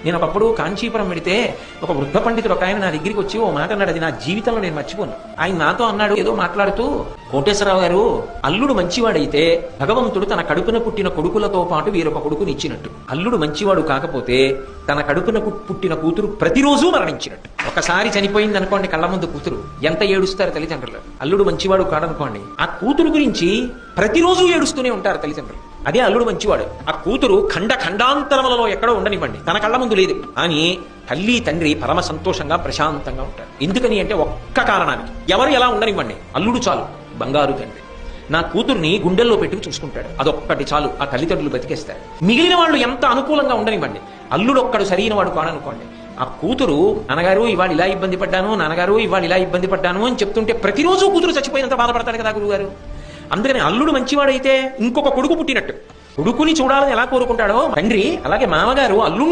నేను ఒకప్పుడు కాంచీపురం వెడితే ఒక వృద్ధ పండితుడు ఒక ఆయన నా దగ్గరికి వచ్చి ఓ మాట అన్నాడు, అది నా జీవితంలో నేను మర్చిపోను. ఆయన నాతో అన్నాడు, ఏదో మాట్లాడుతూ, కోటేశ్వరరావు గారు, అల్లుడు మంచివాడైతే భగవంతుడు తన కడుపున పుట్టిన కొడుకులతో పాటు వీరొక కొడుకుని ఇచ్చినట్టు. అల్లుడు మంచివాడు కాకపోతే తన కడుపున పుట్టిన కూతురు ప్రతిరోజు మరణించినట్టు. ఒకసారి చనిపోయింది అనుకోండి కళ్ళ ముందు కూతురు, ఎంత ఏడుస్తారు తల్లిదండ్రులు. అల్లుడు మంచివాడు కాడనుకోండి, ఆ కూతురు గురించి ప్రతిరోజు ఏడుస్తూనే ఉంటారు తల్లిదండ్రులు. అదే అల్లుడు మంచివాడు. ఆ కూతురు ఖండాంతరములలో ఎక్కడో ఉండనివ్వండి, తన కళ్ళ ముందు లేదు, అని తల్లి తండ్రి పరమ సంతోషంగా ప్రశాంతంగా ఉంటారు. ఎందుకని అంటే ఒక్క కారణానికి, ఎవరు ఎలా ఉండనివ్వండి, అల్లుడు చాలు బంగారు తండ్రి. నా కూతుర్ని గుండెల్లో పెట్టుకు చూసుకుంటాడు, అదొక్కటి చాలు, ఆ తల్లిదండ్రులు బతికేస్తారు. మిగిలిన వాళ్ళు ఎంత అనుకూలంగా ఉండనివ్వండి, అల్లుడు ఒక్కడు సరైన వాడు కాడనుకోండి, ఆ కూతురు నాన్నగారు ఇవాళ ఇలా ఇబ్బంది పడ్డాను, నాన్నగారు ఇవాళ ఇలా ఇబ్బంది పడ్డాను అని చెప్తుంటే ప్రతిరోజు కూతురు చచ్చిపోయినంత బాధపడతాడు కదా గురువుగారు. అందుకని అల్లుడు మంచివాడైతే ఇంకొక కొడుకు పుట్టినట్టు. కొడుకుని చూడాలని ఎలా కోరుకుంటాడో తండ్రి, అలాగే మామగారు అల్లుడిని